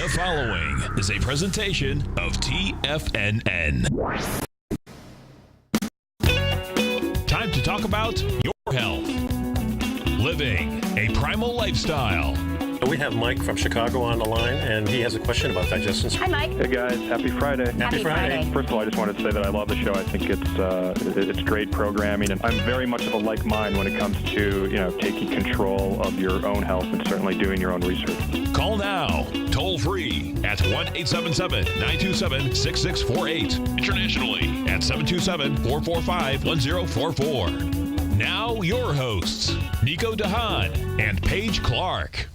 The following is a presentation of TFNN. Time to talk about your health. Living a primal lifestyle. We have Mike from Chicago on the line, and he has a question about digestion. Hi, Mike. Hey, guys. Happy Friday. Happy Friday. First of all, I just wanted to say that I love the show. I think it's great programming, and I'm very much of a like mind when it comes to, taking control of your own health and certainly doing your own research. Call now, toll free at 1-877-927-6648. Internationally at 727-445-1044. Now your hosts, Nico Haan and Paige Clarke.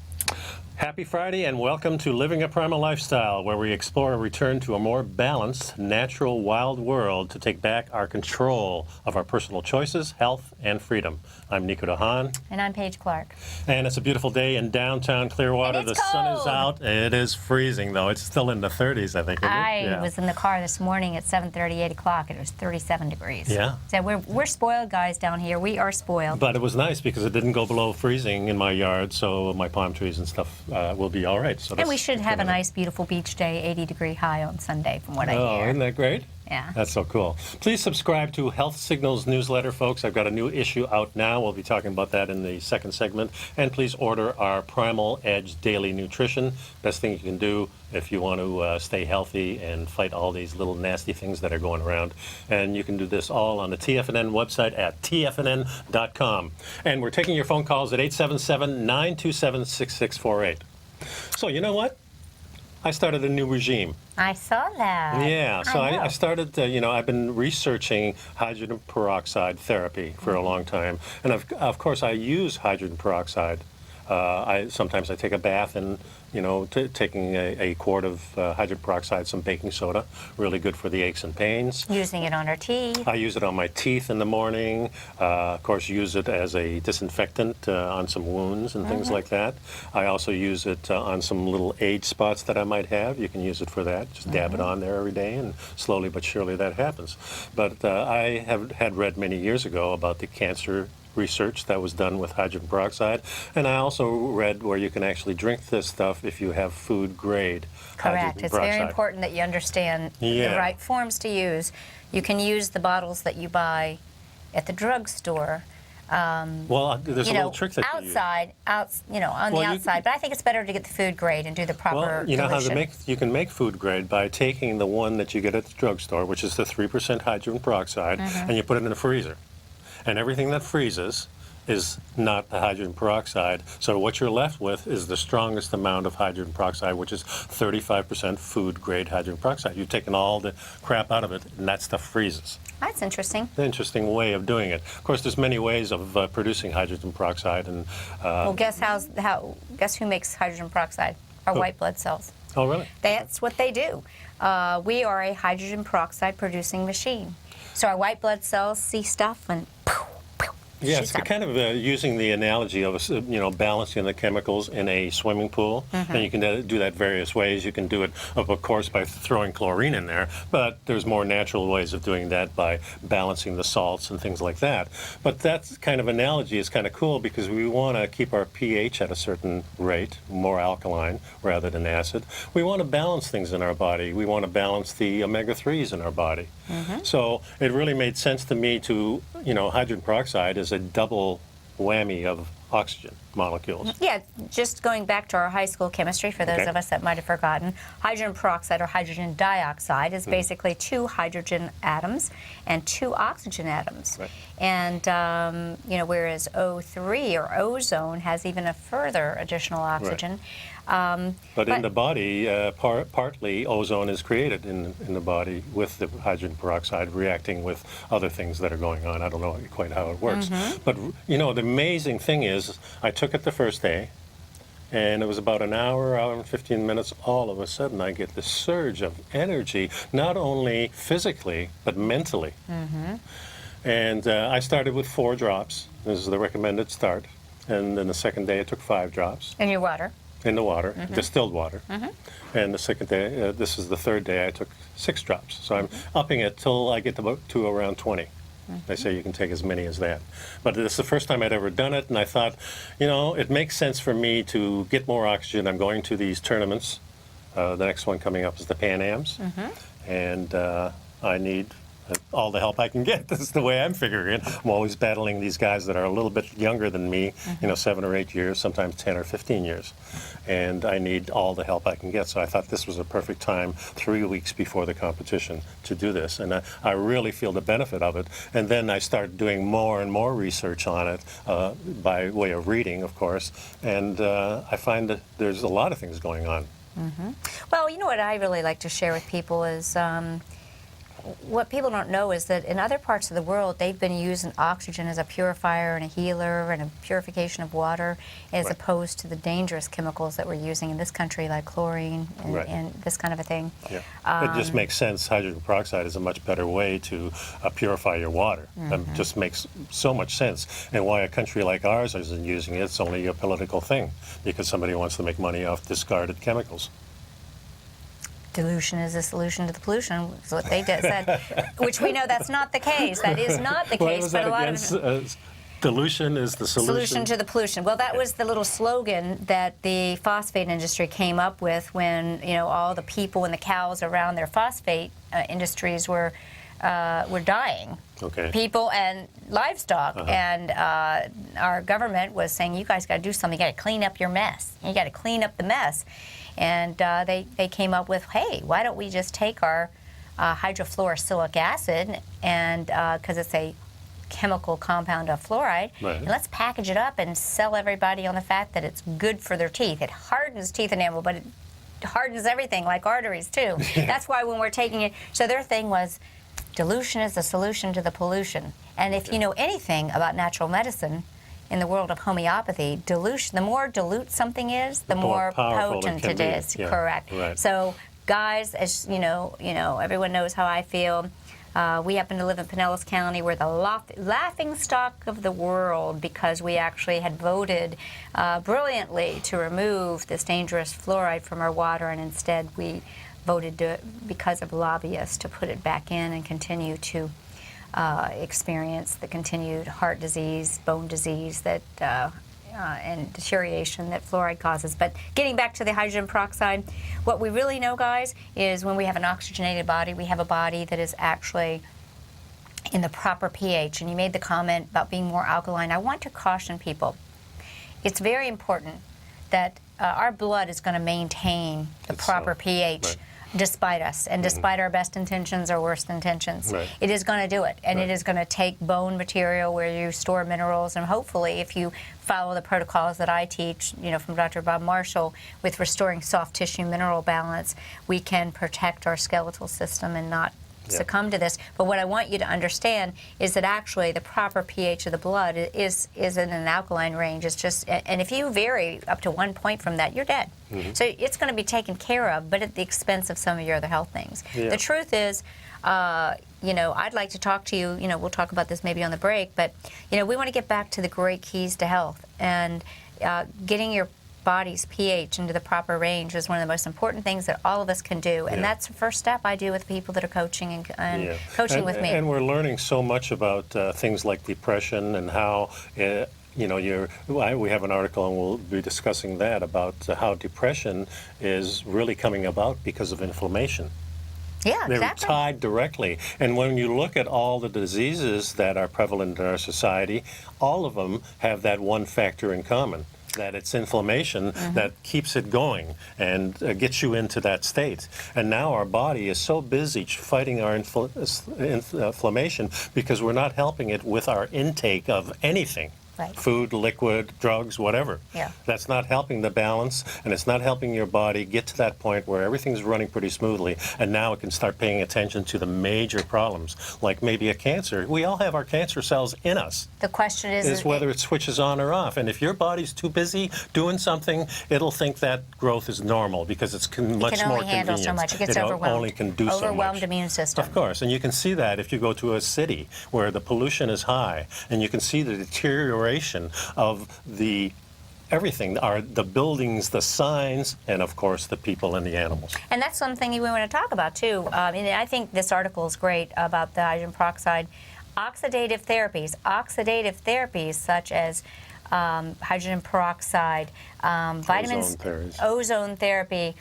Happy Friday and welcome to Living a Primal Lifestyle, where we explore a return to a more balanced, natural, wild world to take back our control of our personal choices, health, and freedom. I'm Nico Haan. And I'm Paige Clarke. And it's a beautiful day in downtown Clearwater. And it's the sun cold. is out. It is freezing, though. It's still in the 30s, I think. Isn't it? I was in the car this morning at 7:30, 8 o'clock. It was 37 degrees. Yeah. So we're spoiled guys down here. We are spoiled. But it was nice because it didn't go below freezing in my yard, so my palm trees and stuff will be all right. So and we should have a nice, beautiful beach day, 80-degree high on Sunday, from what I hear. Oh, isn't that great? Yeah. That's so cool. Please subscribe to Health Signals newsletter, folks. I've got a new issue out now. We'll be talking about that in the second segment. And please order our Primal Edge Daily Nutrition. Best thing you can do if you want to stay healthy and fight all these little nasty things that are going around. And you can do this all on the TFNN website at tfnn.com. And we're taking your phone calls at 877-927-6648. So you know what? I started a new regime. I saw that. Yeah, so I started, I've been researching hydrogen peroxide therapy for a long time. And of course, I use hydrogen peroxide. Sometimes I take a bath and, taking a quart of hydrogen peroxide, some baking soda, really good for the aches and pains. Using it on our teeth. I use it on my teeth in the morning. Of course, use it as a disinfectant on some wounds and things like that. I also use it on some little age spots that I might have. You can use it for that. Just dab it on there every day, and slowly but surely that happens. But I had read many years ago about the cancer research that was done with hydrogen peroxide, and I also read where you can actually drink this stuff if you have food grade Correct. hydrogen It's peroxide. very important that you understand the right forms to use. You can use the bottles that you buy at the drugstore. Well, there's a little trick that you use. on the outside. But I think it's better to get the food grade and do the proper Well, you know dilution. how you can make food grade by taking the one that you get at the drugstore, which is the 3% hydrogen peroxide, and you put it in the freezer. And everything that freezes is not the hydrogen peroxide. So what you're left with is the strongest amount of hydrogen peroxide, which is 35% food-grade hydrogen peroxide. You've taken all the crap out of it, and that stuff freezes. That's interesting. An interesting way of doing it. Of course, there's many ways of producing hydrogen peroxide. And Well, guess who makes hydrogen peroxide? Our white blood cells. Oh, really? That's what they do. We are a hydrogen peroxide producing machine. So our white blood cells see stuff and Yeah, it's kind of using the analogy of balancing the chemicals in a swimming pool, and you can do that various ways. You can do it, of course, by throwing chlorine in there, but there's more natural ways of doing that by balancing the salts and things like that. But that kind of analogy is kind of cool because we want to keep our pH at a certain rate, more alkaline rather than acid. We want to balance things in our body. We want to balance the omega-3s in our body. So it really made sense to me to, hydrogen peroxide is a double whammy of oxygen molecules. Yeah, just going back to our high school chemistry, for those of us that might have forgotten, hydrogen peroxide or hydrogen dioxide is basically 2 hydrogen atoms and 2 oxygen atoms. Right. And, whereas O3 or ozone has even a further additional oxygen. But in the body, partly ozone is created in the body with the hydrogen peroxide reacting with other things that are going on. I don't know quite how it works. But, the amazing thing is I took it the first day, and it was about an hour and 15 minutes. All of a sudden, I get this surge of energy, not only physically, but mentally. And I started with 4 drops. This is the recommended start. And then the second day, I took 5 drops. In your water. In the water, distilled water. And the second day, this is the third day, I took 6 drops. So I'm upping it till I get to around 20. They say you can take as many as that. But this is the first time I'd ever done it, and I thought, it makes sense for me to get more oxygen. I'm going to these tournaments The next one coming up is the Pan Ams, and I need all the help I can get. This is the way I'm figuring it. I'm always battling these guys that are a little bit younger than me, 7 or 8 years, sometimes 10 or 15 years. And I need all the help I can get. So I thought this was a perfect time, 3 weeks before the competition, to do this. And I really feel the benefit of it. And then I started doing more and more research on it by way of reading, of course. And I find that there's a lot of things going on. Well, you know what I really like to share with people is what people don't know is that in other parts of the world, they've been using oxygen as a purifier and a healer and a purification of water, as opposed to the dangerous chemicals that we're using in this country, like chlorine and this kind of a thing. Yeah. It just makes sense. Hydrogen peroxide is a much better way to purify your water. It just makes so much sense. And why a country like ours isn't using it, it's only a political thing, because somebody wants to make money off discarded chemicals. Dilution is the solution to the pollution, is what they said, which we know that's not the case. That is not the case. But a lot of dilution is the solution to the pollution. Well, that was the little slogan that the phosphate industry came up with when all the people and the cows around their phosphate industries were dying. Okay. People and livestock, and our government was saying, "You guys got to do something. You got to clean up your mess. You got to clean up the mess." And they came up with, hey, why don't we just take our hydrofluorosilicic acid, and because it's a chemical compound of fluoride, and let's package it up and sell everybody on the fact that it's good for their teeth. It hardens teeth enamel, but it hardens everything, like arteries too. That's why when we're taking it, so their thing was, dilution is the solution to the pollution. And if you know anything about natural medicine, in the world of homeopathy, dilution, the more dilute something is, the more potent it is. Yeah. Correct. Right. So, guys, as you know, everyone knows how I feel. We happen to live in Pinellas County. We're the laughing stock of the world because we actually had voted brilliantly to remove this dangerous fluoride from our water, and instead we voted because of lobbyists to put it back in and continue to experience the continued heart disease, bone disease and deterioration that fluoride causes. But getting back to the hydrogen peroxide, what we really know, guys, is when we have an oxygenated body, we have a body that is actually in the proper pH. And you made the comment about being more alkaline. I want to caution people. It's very important that our blood is going to maintain the proper pH. Right. Despite us, and despite our best intentions or worst intentions. Right. It is going to do it, and it is going to take bone material where you store minerals, and hopefully if you follow the protocols that I teach, from Dr. Bob Marshall, with restoring soft tissue mineral balance, we can protect our skeletal system and not succumb to this. But what I want you to understand is that actually the proper pH of the blood is in an alkaline range. It's just, and if you vary up to 1 point from that, you're dead. So it's going to be taken care of, but at the expense of some of your other health things. The truth is, I'd like to talk to you, we'll talk about this maybe on the break, but, we want to get back to the great keys to health, and getting your body's pH into the proper range is one of the most important things that all of us can do, and that's the first step I do with people that are coaching and coaching with me. And we're learning so much about things like depression and how we have an article, and we'll be discussing that, about how depression is really coming about because of inflammation. Yeah, They're exactly. tied directly. And when you look at all the diseases that are prevalent in our society, all of them have that one factor in common, that it's inflammation that keeps it going and gets you into that state. And now our body is so busy fighting our inflammation because we're not helping it with our intake of anything. Right. Food, liquid, drugs, whatever. Yeah. That's not helping the balance, and it's not helping your body get to that point where everything's running pretty smoothly, and now it can start paying attention to the major problems, like maybe a cancer. We all have our cancer cells in us. The question is whether it switches on or off. And if your body's too busy doing something, it'll think that growth is normal because it's much more convenient. It can only handle so much. It gets overwhelmed. Only can do so much. Overwhelmed immune system. Of course, and you can see that if you go to a city where the pollution is high, and you can see the deterioration of everything, the buildings, the signs, and of course the people and the animals. And that's something we want to talk about too. And I think this article is great about the hydrogen peroxide. Oxidative therapies such as hydrogen peroxide, vitamins, ozone therapy,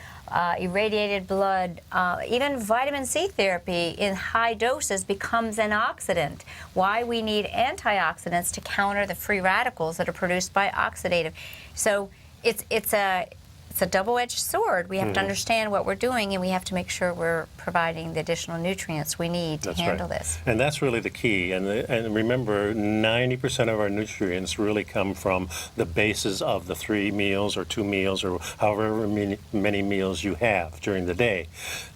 irradiated blood, even vitamin C therapy in high doses becomes an oxidant. Why we need antioxidants to counter the free radicals that are produced by oxidative. So it's a double-edged sword. We have to understand what we're doing, and we have to make sure we're providing the additional nutrients we need to handle this. And that's really the key. And remember, 90% of our nutrients really come from the bases of the 3 meals or 2 meals or however many meals you have during the day.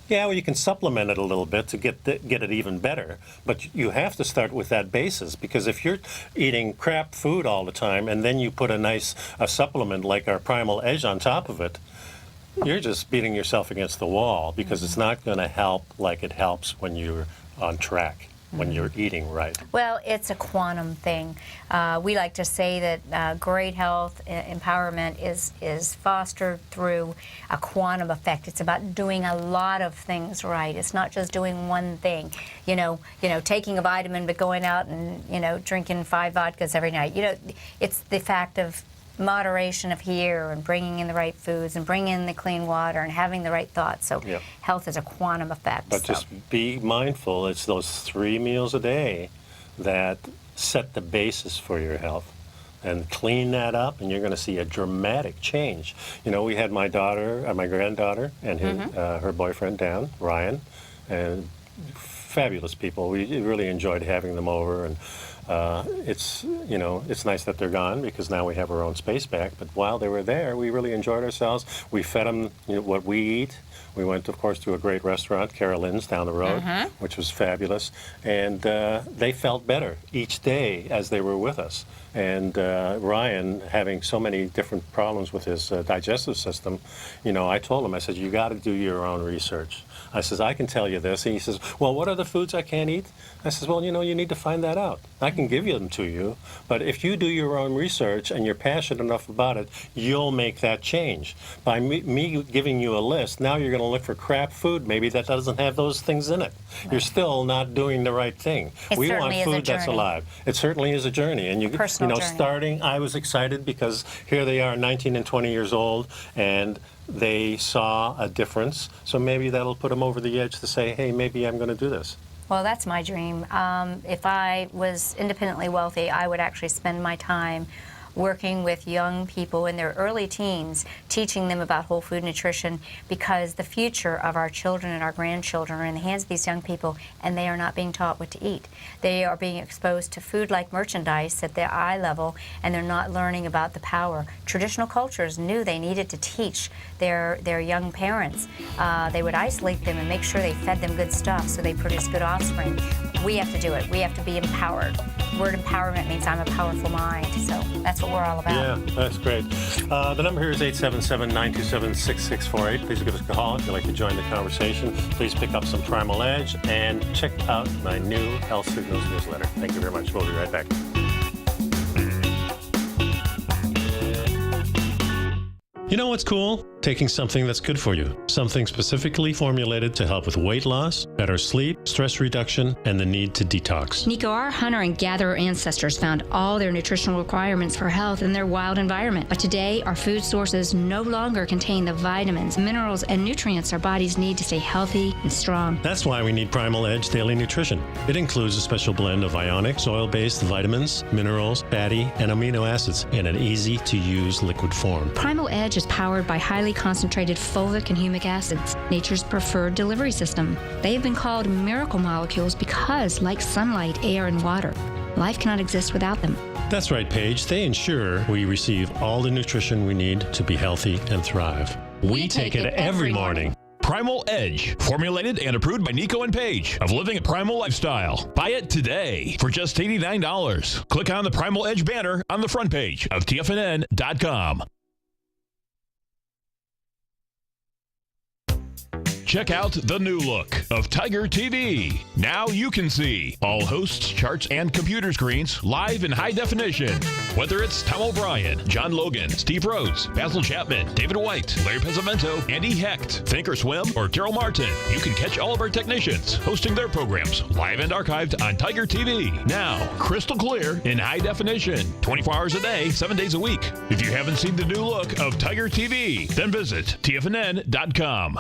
Yeah, well, you can supplement it a little bit to get it even better, but you have to start with that basis, because if you're eating crap food all the time and then you put a supplement like our Primal Edge on top of it, you're just beating yourself against the wall, because it's not going to help like it helps when you're on track, when you're eating right. Well, it's a quantum thing. We like to say that great health empowerment is fostered through a quantum effect. It's about doing a lot of things right. It's not just doing one thing. You know, taking a vitamin but going out and drinking 5 vodkas every night. It's the fact of moderation of here, and bringing in the right foods, and bringing in the clean water, and having the right thoughts. So health is a quantum effect. But just be mindful, it's those 3 meals a day that set the basis for your health. And clean that up, and you're going to see a dramatic change. We had my granddaughter, and her boyfriend, Dan, Ryan, and fabulous people. We really enjoyed having them over, and it's nice that they're gone, because now we have our own space back. But while they were there, we really enjoyed ourselves. We fed them what we eat. We went, of course, to a great restaurant, Carolyn's, down the road, which was fabulous. And they felt better each day as they were with us. And Ryan, having so many different problems with his digestive system, I told him, I said, you got to do your own research. I says, I can tell you this. And he says, well, what are the foods I can't eat? I says, well, you need to find that out. I can give them to you, but if you do your own research and you're passionate enough about it, you'll make that change. By me giving you a list, now you're going to look for crap food maybe that doesn't have those things in it. Right. You're still not doing the right thing. We want food that's alive. It certainly is a journey. And starting, I was excited because here they are, 19 and 20 years old, and they saw a difference. So maybe that'll put them over the edge to say, hey, maybe I'm going to do this. Well, that's my dream. If I was independently wealthy, I would actually spend my time working with young people in their early teens, teaching them about whole food nutrition, because the future of our children and our grandchildren are in the hands of these young people, and they are not being taught what to eat. They are being exposed to food like merchandise at their eye level, and they're not learning about the power. Traditional cultures knew they needed to teach their young parents. They would isolate them and make sure they fed them good stuff so they produced good offspring. We have to do it. We have to be empowered. The word empowerment means I'm a powerful mind, so that's what we're all about. Yeah, that's great. The number here is 877-927-6648. Please give us a call if you'd like to join the conversation. Please pick up some Primal Edge and check out my new Health Signals newsletter. Thank you very much. We'll be right back. You know what's cool? Taking something that's good for you. Something specifically formulated to help with weight loss, better sleep, stress reduction, and the need to detox. Nico, our hunter and gatherer ancestors found all their nutritional requirements for health in their wild environment. But today, our food sources no longer contain the vitamins, minerals, and nutrients our bodies need to stay healthy and strong. That's why we need Primal Edge Daily Nutrition. It includes a special blend of ionic, oil-based vitamins, minerals, fatty, and amino acids in an easy-to-use liquid form. Primal Edge is powered by highly concentrated fulvic and humic acids, nature's preferred delivery system. They have been called miracle molecules because, like sunlight, air, and water, life cannot exist without them. That's right, Paige. They ensure we receive all the nutrition we need to be healthy and thrive. We take it every morning. Primal Edge, formulated and approved by Nico and Paige of Living a Primal Lifestyle. Buy it today for just $89. Click on the Primal Edge banner on the front page of TFNN.com. Check out the new look of Tiger TV. Now you can see all hosts, charts, and computer screens live in high definition. Whether it's Tom O'Brien, John Logan, Steve Rhodes, Basil Chapman, David White, Larry Pesavento, Andy Hecht, Thinkorswim, or Carol Martin, you can catch all of our technicians hosting their programs live and archived on Tiger TV. Now, crystal clear in high definition, 24 hours a day, 7 days a week. If you haven't seen the new look of Tiger TV, then visit TFNN.com.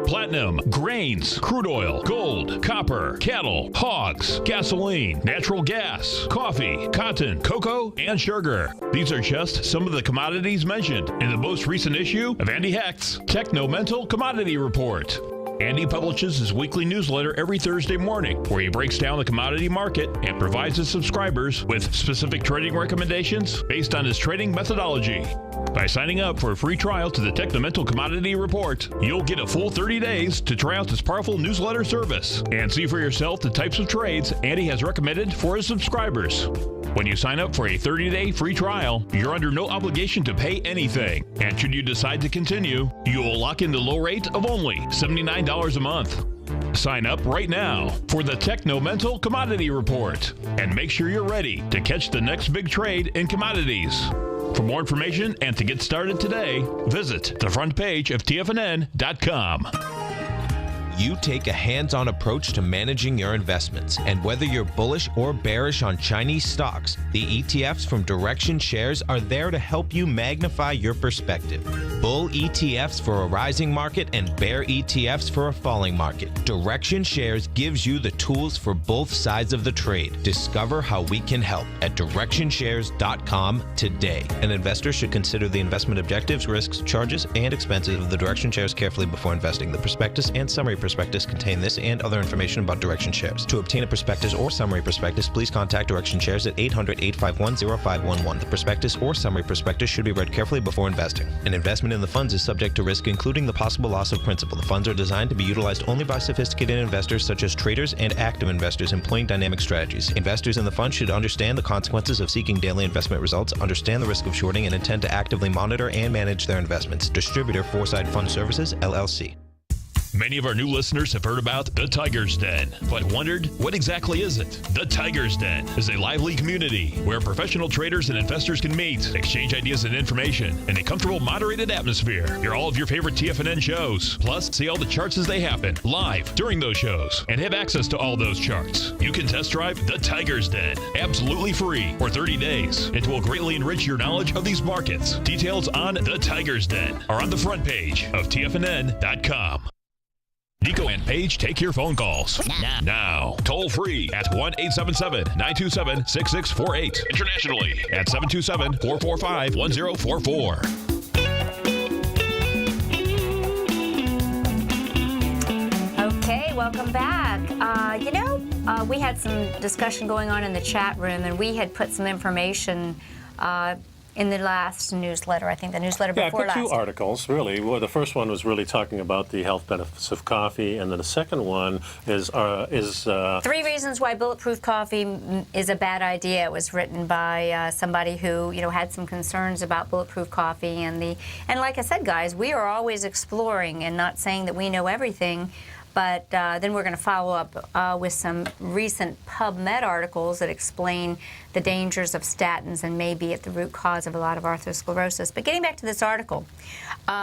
Platinum, grains, crude oil, gold, copper, cattle, hogs, gasoline, natural gas, coffee, cotton, cocoa, and sugar. These are just some of the commodities mentioned in the most recent issue of Andy Hecht's Techno-Mental Commodity Report. Andy publishes his weekly newsletter every Thursday morning, where he breaks down the commodity market and provides his subscribers with specific trading recommendations based on his trading methodology. By signing up for a free trial to the Techno-Mental Commodity Report, you'll get a full 30 days to try out this powerful newsletter service and see for yourself the types of trades Andy has recommended for his subscribers. When you sign up for a 30-day free trial, you're under no obligation to pay anything. And should you decide to continue, you will lock in the low rate of only $79 a month. Sign up right now for the Techno-Mental Commodity Report and make sure you're ready to catch the next big trade in commodities. For more information and to get started today, visit the front page of TFNN.com. You take a hands-on approach to managing your investments, and whether you're bullish or bearish on Chinese stocks, the ETFs from Direction Shares are there to help you magnify your perspective. Bull ETFs for a rising market and bear ETFs for a falling market. Direction Shares gives you the tools for both sides of the trade. Discover how we can help at DirectionShares.com today. An investor should consider the investment objectives, risks, charges, and expenses of the Direction Shares carefully before investing. The prospectus and summary prospectus contain this and other information about Direction Shares. To obtain a prospectus or summary prospectus, please contact Direction Shares at 800-851-0511. The prospectus or summary prospectus should be read carefully before investing. An investment in the funds is subject to risk, including the possible loss of principal. The funds are designed to be utilized only by sophisticated investors such as traders and active investors employing dynamic strategies. Investors in the fund should understand the consequences of seeking daily investment results, understand the risk of shorting, and intend to actively monitor and manage their investments. Distributor Foresight Fund Services, LLC. Many of our new listeners have heard about the Tiger's Den, but wondered, what exactly is it? The Tiger's Den is a lively community where professional traders and investors can meet, exchange ideas and information in a comfortable, moderated atmosphere. Hear all of your favorite TFNN shows, plus see all the charts as they happen live during those shows and have access to all those charts. You can test drive the Tiger's Den absolutely free for 30 days. It will greatly enrich your knowledge of these markets. Details on the Tiger's Den are on the front page of TFNN.com. Nico and Paige take your phone calls now. Toll free at 1-877-927-6648. Internationally at 727-445-1044. Okay, welcome back. We had some discussion going on in the chat room, and we had put some information in the last newsletter, I think the newsletter before last. I put two articles, really. Well, the first one was really talking about the health benefits of coffee, and then the second one is 3 reasons why bulletproof coffee is a bad idea. It was written by somebody who, had some concerns about bulletproof coffee, and like I said, guys, we are always exploring and not saying that we know everything. But then we're going to follow up with some recent PubMed articles that explain the dangers of statins and may be at the root cause of a lot of atherosclerosis. But getting back to this article, we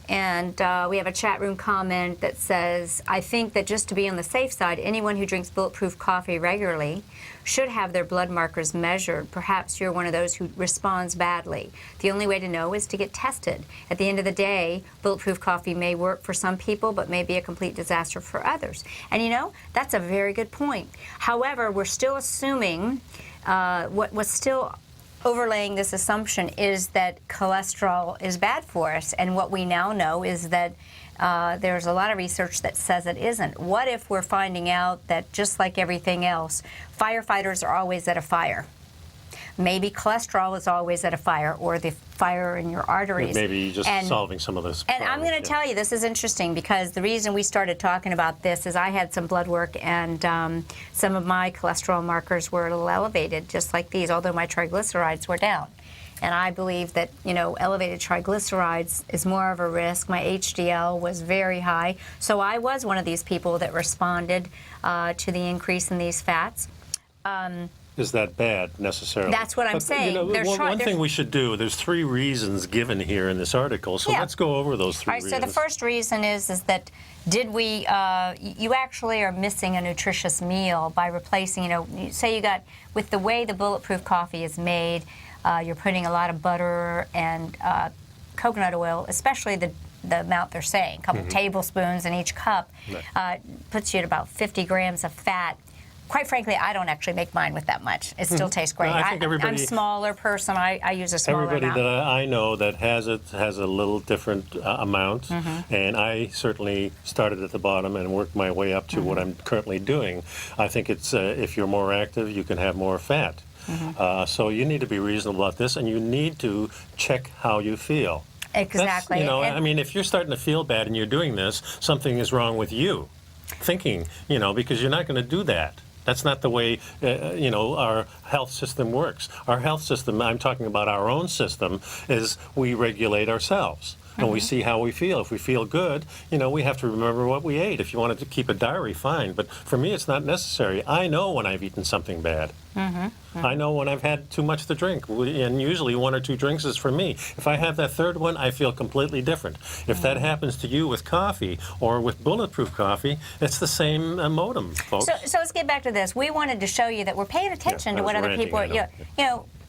have a chat room comment that says, I think that just to be on the safe side, anyone who drinks bulletproof coffee regularly should have their blood markers measured. Perhaps you're one of those who responds badly. The only way to know is to get tested. At the end of the day, bulletproof coffee may work for some people, but may be a complete disaster for others. And that's a very good point. However, we're still assuming, what's still overlaying this assumption is that cholesterol is bad for us. And what we now know is that there's a lot of research that says it isn't. What if we're finding out that just like everything else, firefighters are always at a fire? Maybe cholesterol is always at a fire, or the fire in your arteries. Maybe just solving some of those problems. And I'm going to tell you, this is interesting, because the reason we started talking about this is I had some blood work, and some of my cholesterol markers were a little elevated, just like these, although my triglycerides were down. and I believe that, elevated triglycerides is more of a risk. My HDL was very high, so I was one of these people that responded to the increase in these fats. Is that bad necessarily? That's what I'm saying. One thing we should do, there's 3 reasons given here in this article, so let's go over those 3 reasons. So the first reason is that you actually are missing a nutritious meal by replacing, say you got, with the way the Bulletproof coffee is made, you're putting a lot of butter and coconut oil, especially the amount they're saying, a couple tablespoons in each cup, puts you at about 50 grams of fat. Quite frankly, I don't actually make mine with that much. It still tastes great. No, I think I'm a smaller person. I use a smaller amount. Everybody that I know that has it has a little different amount, and I certainly started at the bottom and worked my way up to what I'm currently doing. I think it's if you're more active, you can have more fat. So you need to be reasonable about this, and you need to check how you feel. Exactly. I mean, if you're starting to feel bad and you're doing this, something is wrong with you. Thinking, because you're not going to do that. That's not the way, our health system works. Our health system, I'm talking about our own system, is we regulate ourselves. And we see how we feel. If we feel good, we have to remember what we ate. If you wanted to keep a diary, fine. But for me, it's not necessary. I know when I've eaten something bad. I know when I've had too much to drink. And usually 1 or 2 drinks is for me. If I have that 3rd one, I feel completely different. If that happens to you with coffee or with Bulletproof coffee, it's the same modem, folks. So let's get back to this. We wanted to show you that we're paying attention to what other people are,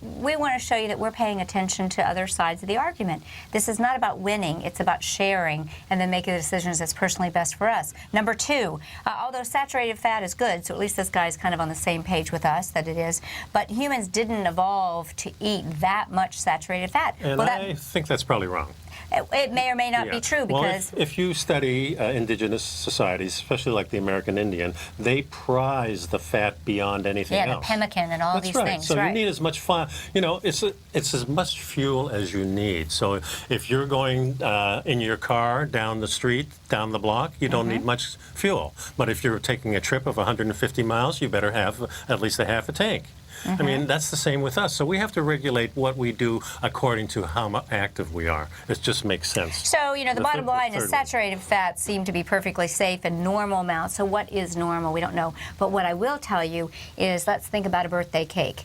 we want to show you that we're paying attention to other sides of the argument. This is not about winning. It's about sharing and then making the decisions that's personally best for us. Number 2, although saturated fat is good, so at least this guy's kind of on the same page with us that it is, but humans didn't evolve to eat that much saturated fat. And I think that's probably wrong. It may or may not be true because... Well, if you study indigenous societies, especially like the American Indian, they prize the fat beyond anything else. Yeah, the pemmican and all these things. So you need as much fat. It's as much fuel as you need. So if you're going in your car down the street, down the block, you don't need much fuel. But if you're taking a trip of 150 miles, you better have at least a half a tank. I mean, that's the same with us. So we have to regulate what we do according to how active we are. It just makes sense. So, the bottom line is saturated fats seem to be perfectly safe in normal amounts. So what is normal? We don't know. But what I will tell you is let's think about a birthday cake.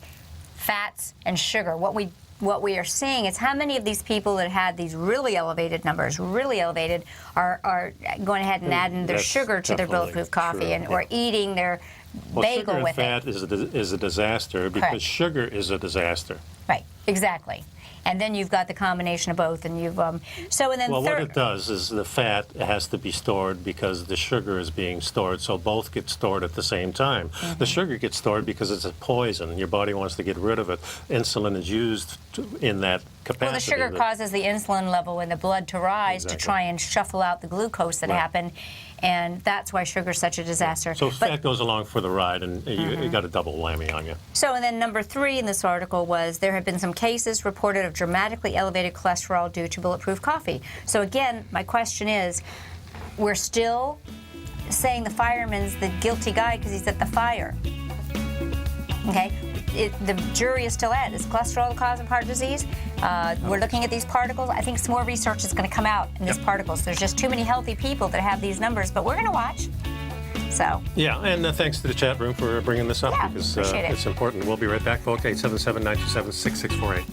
Fats and sugar. What we are seeing is how many of these people that had these really elevated numbers, really elevated, are going ahead and adding their sugar to their Bulletproof coffee or eating their bagel with it. Fat is a disaster because sugar is a disaster. Right, exactly. And then you've got the combination of both, and you've what it does is the fat has to be stored because the sugar is being stored, so both get stored at the same time. The sugar gets stored because it's a poison. Your body wants to get rid of it. Insulin is used in that capacity. Well, the sugar causes the insulin level in the blood to rise to try and shuffle out the glucose that happened, and that's why sugar is such a disaster. So fat goes along for the ride, and you got a double whammy on you. So, and then number 3 in this article was there have been some cases reported of dramatically elevated cholesterol due to Bulletproof coffee. So again, my question is, we're still saying the fireman's the guilty guy because he's at the fire. Okay? The jury is still out. Is cholesterol the cause of heart disease? We're looking at these particles. I think some more research is going to come out in these particles. There's just too many healthy people that have these numbers, but we're going to watch. So. Yeah, and thanks to the chat room for bringing this up because it's important. We'll be right back, folks. 877-927-6648.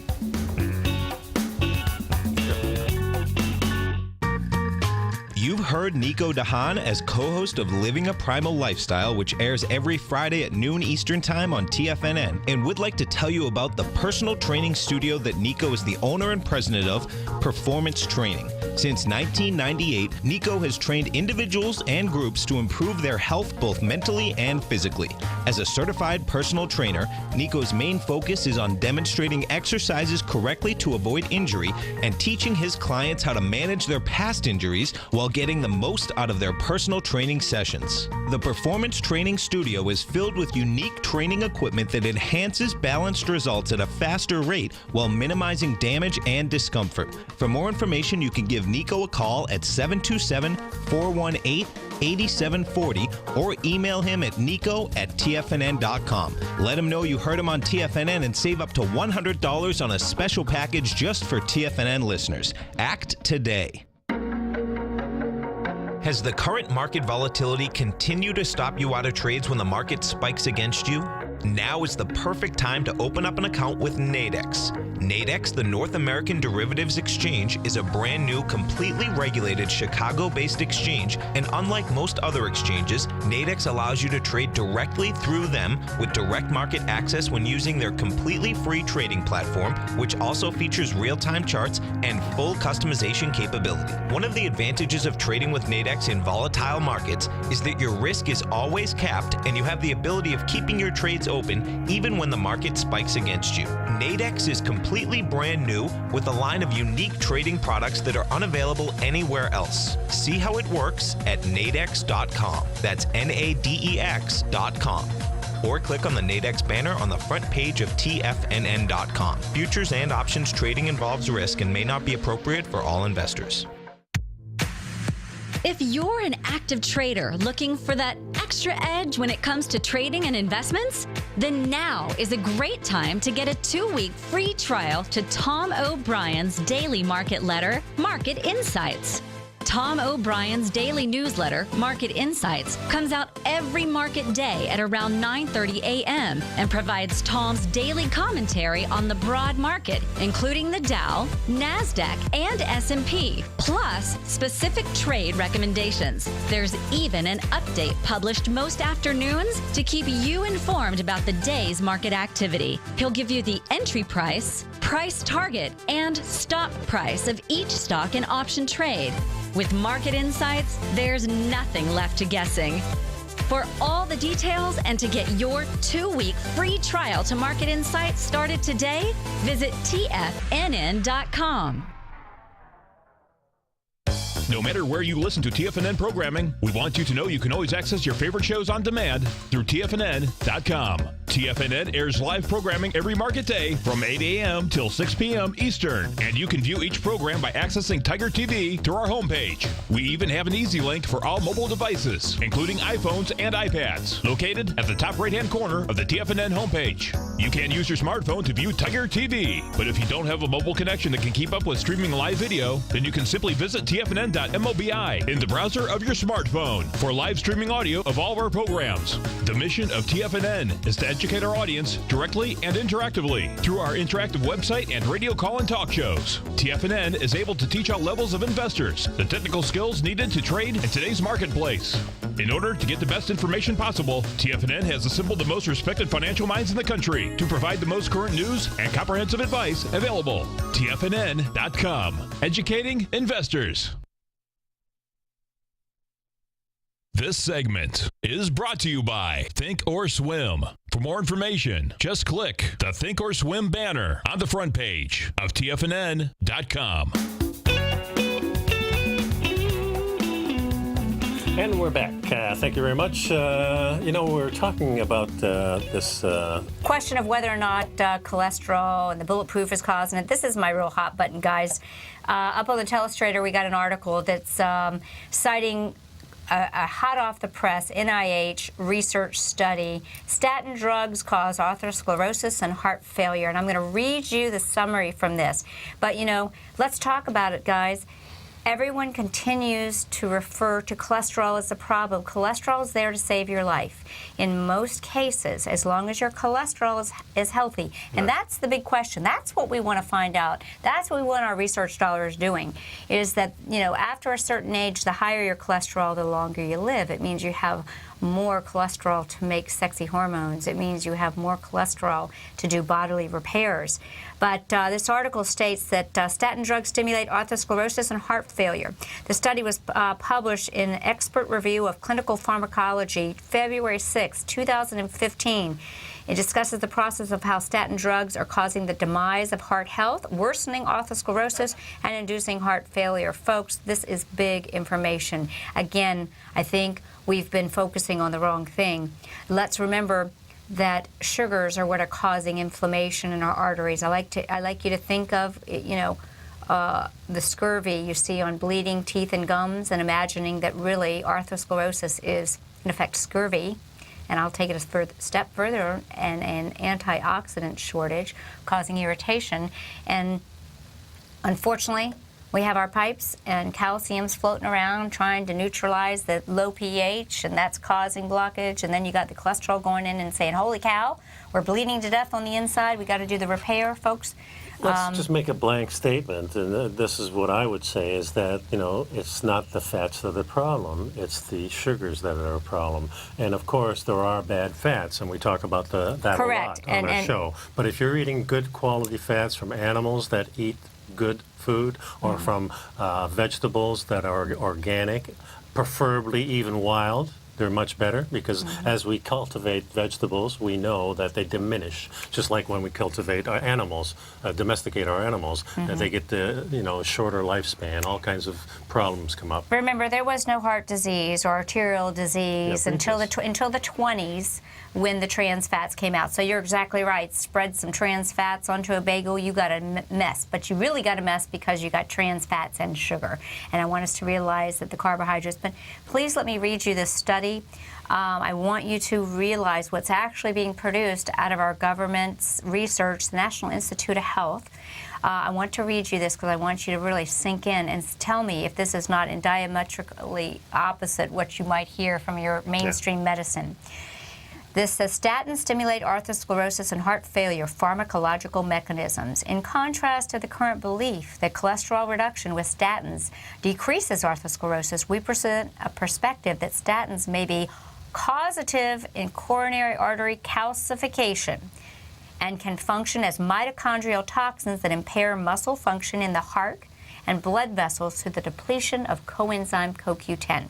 You've heard Nico de Haan as co-host of Living a Primal Lifestyle, which airs every Friday at noon Eastern Time on TFNN, and would like to tell you about the personal training studio that Nico is the owner and president of, Performance Training. Since 1998, Nico has trained individuals and groups to improve their health both mentally and physically. As a certified personal trainer, Nico's main focus is on demonstrating exercises correctly to avoid injury and teaching his clients how to manage their past injuries while getting the most out of their personal training sessions. The Performance Training Studio is filled with unique training equipment that enhances balanced results at a faster rate while minimizing damage and discomfort. For more information, you can give Nico a call at 727-418 8740 or email him at nico@tfnn.com. Let him know you heard him on TFNN and save up to $100 on a special package just for TFNN listeners. Act today. Has the current market volatility continued to stop you out of trades when the market spikes against you? Now is the perfect time to open up an account with Nadex. Nadex, the North American Derivatives Exchange, is a brand new, completely regulated Chicago-based exchange, and unlike most other exchanges, Nadex allows you to trade directly through them with direct market access when using their completely free trading platform, which also features real-time charts and full customization capability. One of the advantages of trading with Nadex in volatile markets is that your risk is always capped and you have the ability of keeping your trades open even when the market spikes against you. Nadex is completely brand new with a line of unique trading products that are unavailable anywhere else. See how it works at nadex.com. That's NADEX.com. Or click on the Nadex banner on the front page of TFNN.com. Futures and options trading involves risk and may not be appropriate for all investors. If you're an active trader looking for that extra edge when it comes to trading and investments, then now is a great time to get a 2-week free trial to Tom O'Brien's daily market letter, Market Insights. Tom O'Brien's daily newsletter, Market Insights, comes out every market day at around 9:30 a.m. and provides Tom's daily commentary on the broad market, including the Dow, NASDAQ, and S&P, plus specific trade recommendations. There's even an update published most afternoons to keep you informed about the day's market activity. He'll give you the entry price, price target, and stop price of each stock and option trade. With Market Insights, there's nothing left to guessing. For all the details and to get your 2-week free trial to Market Insights started today, visit TFNN.com. No matter where you listen to TFNN programming, we want you to know you can always access your favorite shows on demand through TFNN.com. TFNN airs live programming every market day from 8 a.m. till 6 p.m. Eastern, and you can view each program by accessing Tiger TV through our homepage. We even have an easy link for all mobile devices, including iPhones and iPads, located at the top right-hand corner of the TFNN homepage. You can use your smartphone to view Tiger TV, but if you don't have a mobile connection that can keep up with streaming live video, then you can simply visit TFNN.mobi in the browser of your smartphone for live streaming audio of all of our programs. The mission of TFNN is to educate our audience directly and interactively through our interactive website and radio call and talk shows. TFNN is able to teach all levels of investors the technical skills needed to trade in today's marketplace. In order to get the best information possible, TFNN has assembled the most respected financial minds in the country to provide the most current news and comprehensive advice available. TFNN.com, educating investors. This segment is brought to you by Think or Swim. For more information, just click the Think or Swim banner on the front page of TFNN.com. And we're back. Thank you very much. We're talking about this question of whether or not cholesterol and the bulletproof is causing it. This is my real hot button, guys. Up on the Telestrator, we got an article that's citing a hot off the press NIH research study. Statin drugs cause atherosclerosis and heart failure. And I'm going to read you the summary from this. But, let's talk about it, guys. Everyone continues to refer to cholesterol as a problem. Cholesterol is there to save your life. In most cases, as long as your cholesterol is healthy. And that's the big question. That's what we want to find out. That's what we want our research dollars doing, is that, after a certain age, the higher your cholesterol, the longer you live. It means you have more cholesterol to make sexy hormones. It means you have more cholesterol to do bodily repairs. But this article states that statin drugs stimulate atherosclerosis and heart failure. The study was published in Expert Review of Clinical Pharmacology, February 6, 2015. It discusses the process of how statin drugs are causing the demise of heart health, worsening atherosclerosis, and inducing heart failure. Folks, this is big information. Again, I think we've been focusing on the wrong thing. Let's remember that sugars are what are causing inflammation in our arteries. I like you to think of, the scurvy you see on bleeding teeth and gums and imagining that really arthrosclerosis is, in effect, scurvy. And I'll take it a step further, and an antioxidant shortage causing irritation. And unfortunately, we have our pipes and calcium's floating around trying to neutralize the low pH, and that's causing blockage. And then you got the cholesterol going in and saying, holy cow, we're bleeding to death on the inside. We got to do the repair, folks. Let's just make a blank statement, and this is what I would say, is that, it's not the fats that are the problem, it's the sugars that are a problem. And of course, there are bad fats, and we talk about that Correct. a lot on our show. But if you're eating good quality fats from animals that eat good food, or from vegetables that are organic, preferably even wild, they're much better, because as we cultivate vegetables, we know that they diminish. Just like when we cultivate our animals, domesticate our animals, they get the shorter lifespan. All kinds of problems come up. Remember, there was no heart disease or arterial disease until the 20s, when the trans fats came out. So you're exactly right. Spread some trans fats onto a bagel, you got a mess. But you really got a mess because you got trans fats and sugar. And I want us to realize that the carbohydrates. But please let me read you this study. I want you to realize what's actually being produced out of our government's research, the National Institute of Health. I want to read you this because I want you to really sink in and tell me if this is not in diametrically opposite what you might hear from your mainstream medicine. This says, statins stimulate arthrosclerosis and heart failure pharmacological mechanisms. In contrast to the current belief that cholesterol reduction with statins decreases arthrosclerosis, we present a perspective that statins may be causative in coronary artery calcification and can function as mitochondrial toxins that impair muscle function in the heart and blood vessels through the depletion of coenzyme CoQ10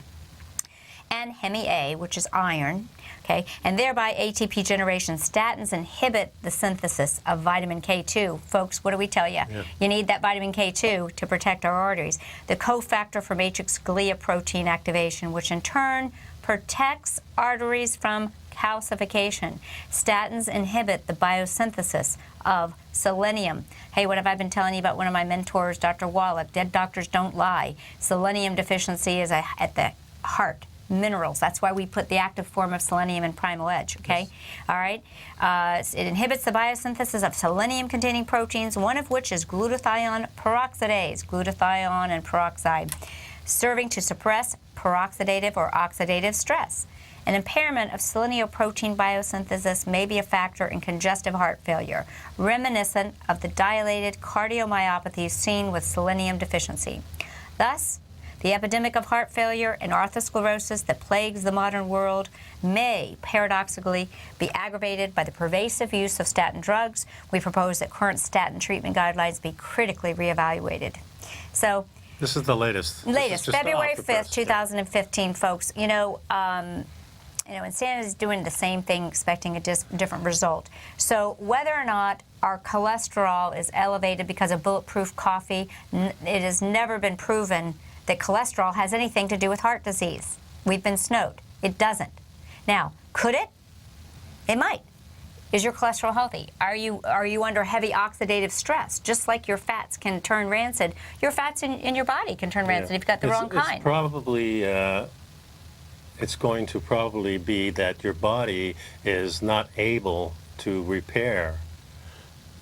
and Hemi-A, which is iron, okay, and thereby ATP generation. Statins inhibit the synthesis of vitamin K2. Folks, what do we tell you? You need that vitamin K2 to protect our arteries. The cofactor for matrix glia protein activation, which in turn protects arteries from calcification. Statins inhibit the biosynthesis of selenium. Hey, what have I been telling you about one of my mentors, Dr. Wallach? Dead doctors don't lie. Selenium deficiency is at the heart. Minerals. That's why we put the active form of selenium in Primal Edge, okay? Yes. All right? It inhibits the biosynthesis of selenium-containing proteins, one of which is glutathione peroxidase, glutathione and peroxide, serving to suppress peroxidative or oxidative stress. An impairment of selenoprotein biosynthesis may be a factor in congestive heart failure, reminiscent of the dilated cardiomyopathy seen with selenium deficiency. Thus, the epidemic of heart failure and arthrosclerosis that plagues the modern world may, paradoxically, be aggravated by the pervasive use of statin drugs. We propose that current statin treatment guidelines be critically reevaluated. So, this is the latest. February 5th, 2015, folks. Insanity is doing the same thing, expecting a different result. So whether or not our cholesterol is elevated because of bulletproof coffee, it has never been proven that cholesterol has anything to do with heart disease. We've been snowed. It doesn't. Now, could it? It might. Is your cholesterol healthy? Are you under heavy oxidative stress? Just like your fats can turn rancid, your fats in your body can turn rancid if you've got the wrong kind. It's probably, it's going to probably be that your body is not able to repair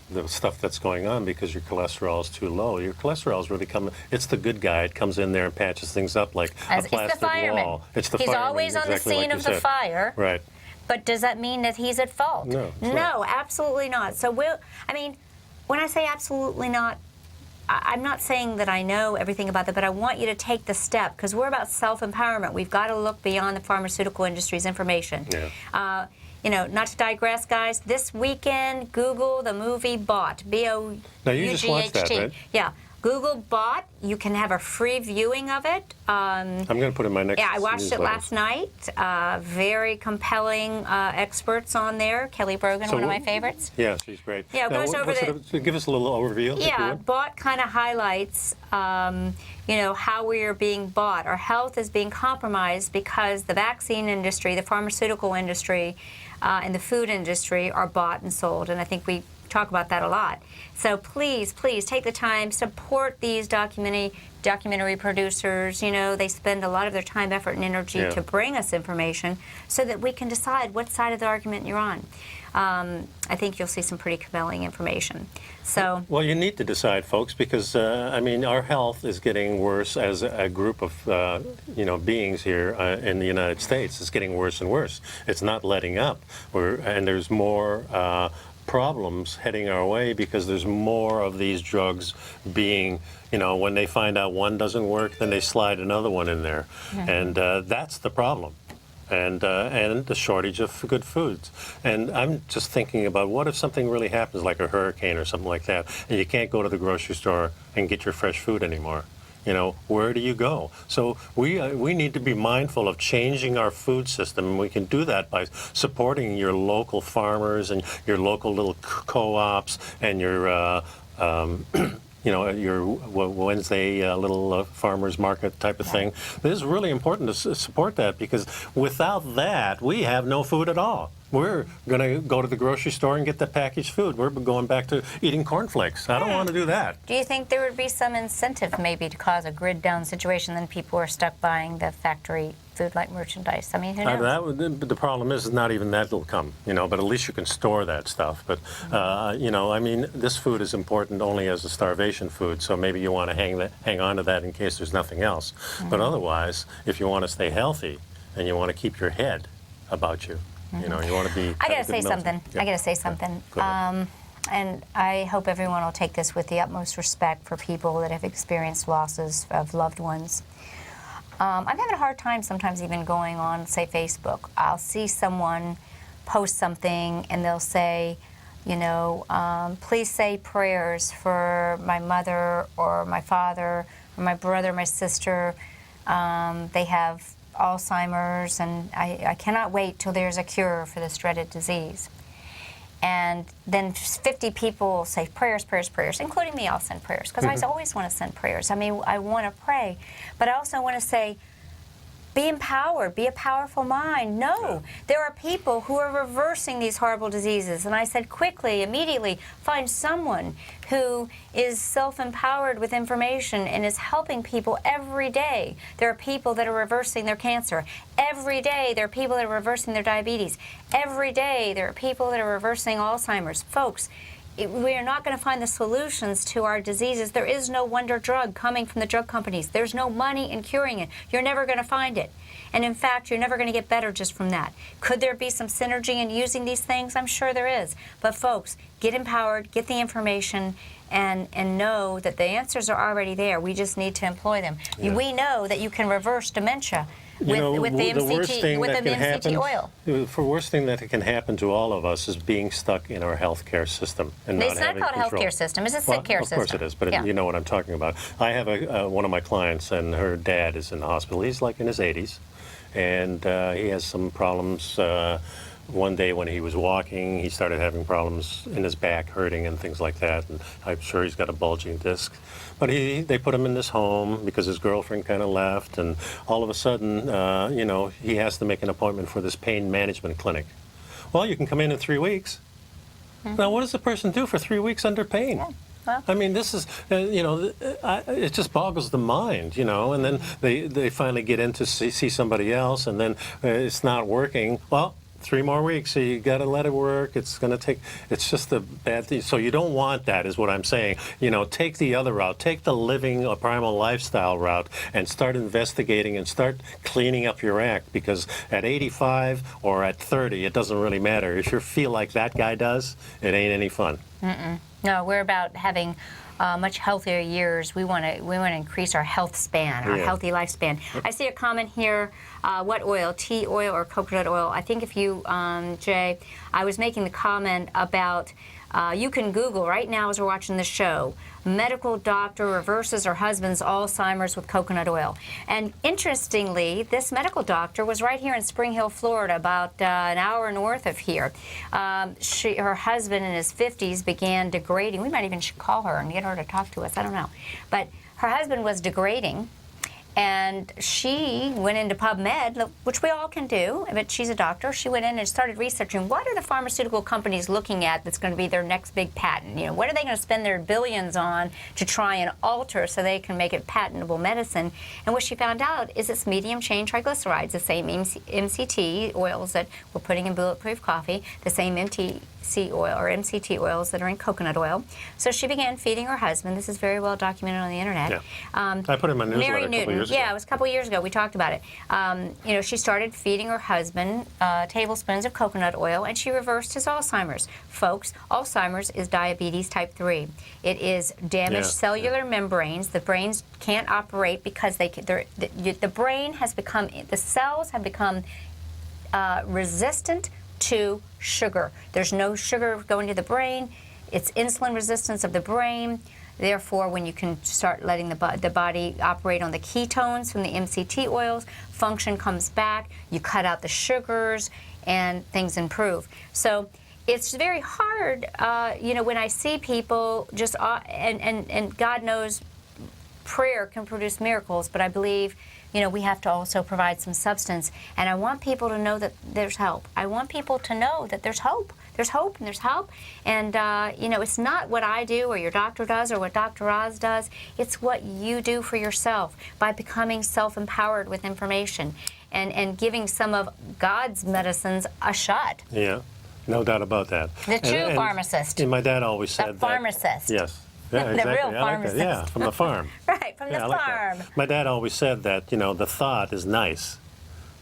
the stuff that's going on because your cholesterol is too low. Your cholesterol is really it's the good guy. It comes in there and patches things up like a plastic wall. It's the fireman. He's always on the scene of the fire. Right. But does that mean that he's at fault? No, absolutely not. So when I say absolutely not, I'm not saying that I know everything about that, but I want you to take the step because we're about self-empowerment. We've got to look beyond the pharmaceutical industry's information. Yeah. Not to digress, guys, this weekend, Google the movie Bot, B-O-U-G-H-T. Now, you just watched that, right? Yeah. Google Bot. You can have a free viewing of it. I'm going to put it in my next I watched it last night. Very compelling experts on there. Kelly Brogan, one of my favorites. Yeah, she's great. Yeah, now, goes over give us a little overview. Yeah, Bot kind of highlights, how we are being bought. Our health is being compromised because the vaccine industry, the pharmaceutical industry, and the food industry are bought and sold. And I think we talk about that a lot. So please, please take the time, support these documentary producers. You know, they spend a lot of their time, effort, and energy to bring us information so that we can decide what side of the argument you're on. I think you'll see some pretty compelling information. So, well, you need to decide, folks, because I mean, our health is getting worse as a group of beings here in the United States. It's getting worse and worse. It's not letting up. And there's more problems heading our way because there's more of these drugs being, when they find out one doesn't work, then they slide another one in there, and that's the problem. And the shortage of good foods. And I'm just thinking about what if something really happens, like a hurricane or something like that, and you can't go to the grocery store and get your fresh food anymore. Where do you go? So we need to be mindful of changing our food system, and we can do that by supporting your local farmers and your local little co-ops and your your Wednesday little farmers market type of thing. It is really important to support that, because without that, we have no food at all. We're going to go to the grocery store and get the packaged food. We're going back to eating cornflakes. I don't want to do that. Do you think there would be some incentive maybe to cause a grid down situation, then people are stuck buying the factory food-like merchandise? I mean, who knows? The problem is not even that will come, but at least you can store that stuff. But, I mean, this food is important only as a starvation food, so maybe you want to hang on to that in case there's nothing else. But otherwise, if you want to stay healthy and you want to keep your head about you, you want to be... I got to say something. Yeah. I got to say something. And I hope everyone will take this with the utmost respect for people that have experienced losses of loved ones. I'm having a hard time sometimes even going on, say, Facebook. I'll see someone post something and they'll say, please say prayers for my mother or my father or my brother, my sister. They have Alzheimer's, and I cannot wait till there's a cure for this dreaded disease. And then 50 people say prayers, prayers, prayers, including me. I'll send prayers, because I always want to send prayers. I mean, I want to pray, but I also want to say, be empowered, be a powerful mind. No, there are people who are reversing these horrible diseases. And I said, quickly, immediately, find someone who is self-empowered with information and is helping people every day. There are people that are reversing their cancer. Every day, there are people that are reversing their diabetes. Every day, there are people that are reversing Alzheimer's. Folks, we are not going to find the solutions to our diseases. There is no wonder drug coming from the drug companies. There's no money in curing it. You're never going to find it. And in fact, you're never going to get better just from that. Could there be some synergy in using these things? I'm sure there is. But folks, get empowered, get the information, and know that the answers are already there. We just need to employ them. Yeah. We know that you can reverse dementia with the MCT oil. The worst thing that can happen to all of us is being stuck in our healthcare system and not having control. It's not called healthcare system. It's a sick care system. Of course it is, but you know what I'm talking about. I have one of my clients, and her dad is in the hospital. He's like in his 80s, and he has some problems. One day when he was walking, he started having problems in his back, hurting and things like that. And I'm sure he's got a bulging disc. But they put him in this home because his girlfriend kind of left. And all of a sudden, he has to make an appointment for this pain management clinic. Well, you can come in 3 weeks. Now, what does the person do for 3 weeks under pain? Yeah. Well, I mean, this is, it just boggles the mind, and then they finally get in to see somebody else, and then it's not working. Well, 3 more weeks, so you got to let it work. It's going to take, it's just a bad thing. So you don't want that, is what I'm saying. Take the other route. Take the living a primal lifestyle route and start investigating and start cleaning up your act, because at 85 or at 30, it doesn't really matter. If you feel like that guy does, it ain't any fun. No, we're about having much healthier years. We want to increase our health span, our healthy lifespan. I see a comment here. What oil? Tea oil or coconut oil? I think if you, Jay, I was making the comment about you can Google right now as we're watching the show. Medical doctor reverses her husband's Alzheimer's with coconut oil. And interestingly, this medical doctor was right here in Spring Hill, Florida, about an hour north of here. Her husband in his 50s began degrading. We might even call her and get her to talk to us. I don't know. But her husband was degrading, And she went into PubMed, which we all can do, but she's a doctor. She went in and started researching what are the pharmaceutical companies looking at that's going to be their next big patent. You know, what are they going to spend their billions on to try and alter so they can make it patentable medicine? And what she found out is it's medium chain triglycerides, the same MCT oils that we're putting in bulletproof coffee, the same MCT oil or MCT oils that are in coconut oil. So she began feeding her husband. This is very well documented on the internet. Yeah. I put it in my newsletter a couple years ago. Yeah, it was a couple years ago. We talked about it. You know, she started feeding her husband tablespoons of coconut oil, and she reversed his Alzheimer's. Folks, Alzheimer's is diabetes type 3. It is damaged cellular membranes. The brains can't operate because the brain has become, the cells have become resistant to sugar. There's no sugar going to the brain. It's insulin resistance of the brain. Therefore, when you can start letting the body operate on the ketones from the MCT oils, function comes back, you cut out the sugars, and things improve. So it's very hard, you know, when I see people just, and God knows prayer can produce miracles, but I believe, you know, we have to also provide some substance. And I want people to know that there's help. I want people to know that there's hope. There's hope and there's help. And, you know, it's not what I do or your doctor does or what Dr. Oz does. It's what you do for yourself by becoming self-empowered with information and giving some of God's medicines a shot. Yeah, no doubt about that. The true pharmacist. And my dad always said the pharmacist. That. Yes. Yeah, the exactly. real pharmacist. Yeah, from the farm. Right, from the I like farm. that. My dad always said that, you know, the thought is nice,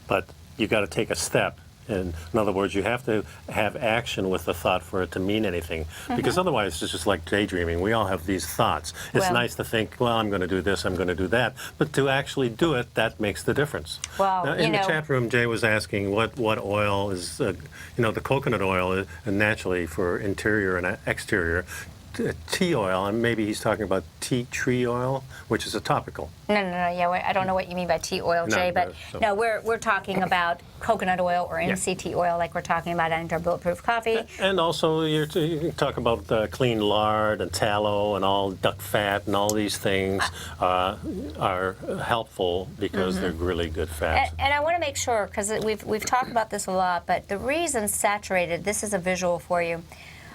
but you got to take a step. And in other words, you have to have action with the thought for it to mean anything. Because otherwise, it's just like daydreaming. We all have these thoughts. It's nice to think, well, I'm going to do this, I'm going to do that. But to actually do it, that makes the difference. Well, now, in the chat room, Jay was asking what oil is, you know, the coconut oil is naturally for interior and exterior. Tea oil, and maybe he's talking about tea tree oil, which is a topical. No, yeah, I don't know what you mean by tea oil, Jay, but no, we're talking about coconut oil or MCT oil, like we're talking about in our bulletproof coffee. And also, you can talk about clean lard and tallow and all duck fat and all these things are helpful because they're really good fats. And I want to make sure, because we've talked about this a lot, but the reason saturated, this is a visual for you.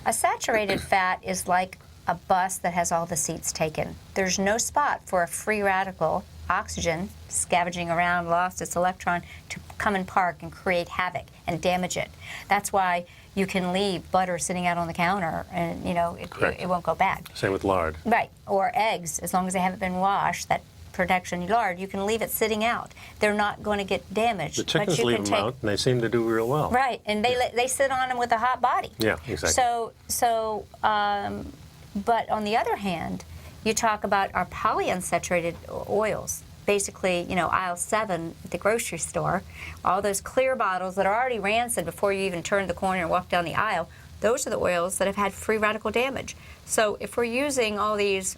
A saturated fat is like a bus that has all the seats taken. There's no spot for a free radical, oxygen, scavenging around, lost its electron, to come and park and create havoc and damage it. That's why you can leave butter sitting out on the counter and, you know, it won't go bad. Same with lard. Right, or eggs, as long as they haven't been washed, that protection lard, you can leave it sitting out. They're not going to get damaged. The chickens leave them out, and they seem to do real well. Right, and they sit on them with a hot body. Yeah, exactly. But on the other hand, you talk about our polyunsaturated oils. Basically, you know, aisle 7 at the grocery store, all those clear bottles that are already rancid before you even turn the corner and walk down the aisle, those are the oils that have had free radical damage. So if we're using all these,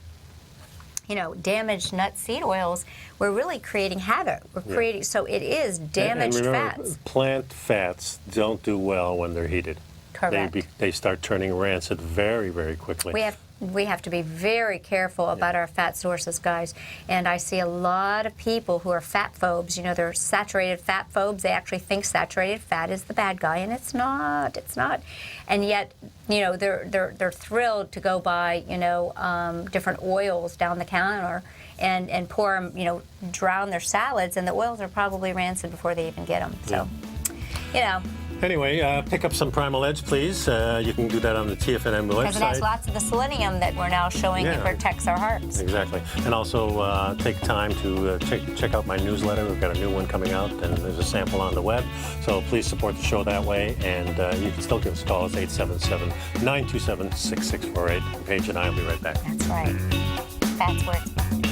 you know, damaged nut seed oils, we're really creating havoc. We're creating, so it is damaged and remember, fats. Plant fats don't do well when they're heated. Correct. They start turning rancid very, very quickly. We have to be very careful about our fat sources, guys. And I see a lot of people who are fat phobes. You know, they're saturated fat phobes. They actually think saturated fat is the bad guy, and it's not. It's not. And yet, you know, they're thrilled to go buy, you know, different oils down the counter and pour them, you know, drown their salads, and the oils are probably rancid before they even get them. So, you know. Anyway, pick up some Primal Edge, please. You can do that on the TFNN website. Because it has lots of the selenium that we're now showing it protects our hearts. Exactly. And also take time to check out my newsletter. We've got a new one coming out, and there's a sample on the web. So please support the show that way. And you can still give us a call. It's 877-927-6648. Paige and I will be right back. That's right. That's where it's found.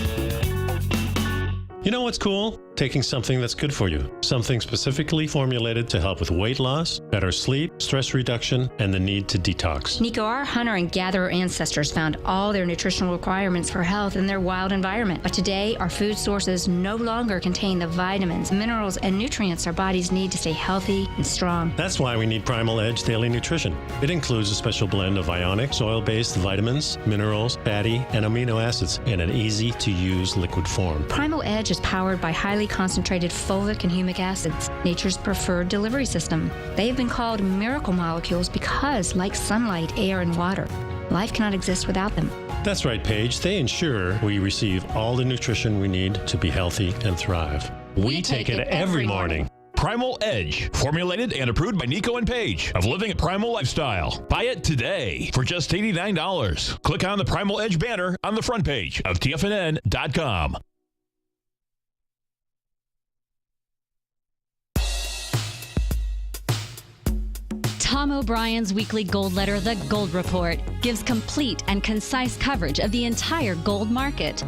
You know what's cool? taking something that's good for you, something specifically formulated to help with weight loss, better sleep, stress reduction, and the need to detox. Nico, our hunter and gatherer ancestors found all their nutritional requirements for health in their wild environment. But today, our food sources no longer contain the vitamins, minerals, and nutrients our bodies need to stay healthy and strong. That's why we need Primal Edge Daily Nutrition. It includes a special blend of ionic, soil-based vitamins, minerals, fatty, and amino acids in an easy-to-use liquid form. Primal Edge is powered by highly concentrated fulvic and humic acids, nature's preferred delivery system. They have been called miracle molecules because, like sunlight, air, and water, life cannot exist without them. That's right, Paige. They ensure we receive all the nutrition we need to be healthy and thrive. We take it every morning. Primal Edge, formulated and approved by Nico and Paige of Living a Primal Lifestyle. Buy it today for just $89. Click on the Primal Edge banner on the front page of TFNN.com. Tom O'Brien's weekly gold letter, The Gold Report, gives complete and concise coverage of the entire gold market.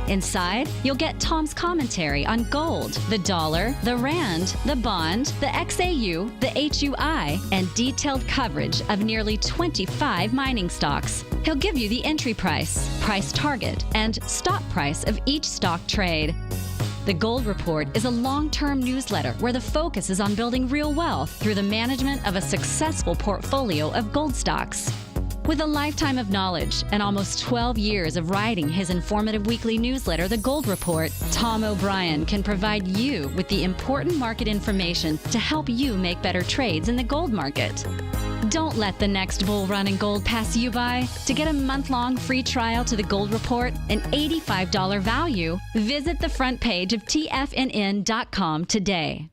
Inside, you'll get Tom's commentary on gold, the dollar, the rand, the bond, the XAU, the HUI, and detailed coverage of nearly 25 mining stocks. He'll give you the entry price, price target, and stop price of each stock trade. The Gold Report is a long-term newsletter where the focus is on building real wealth through the management of a successful portfolio of gold stocks. With a lifetime of knowledge and almost 12 years of writing his informative weekly newsletter, The Gold Report, Tom O'Brien can provide you with the important market information to help you make better trades in the gold market. Don't let the next bull run in gold pass you by. To get a month-long free trial to The Gold Report, an $85 value, visit the front page of TFNN.com today.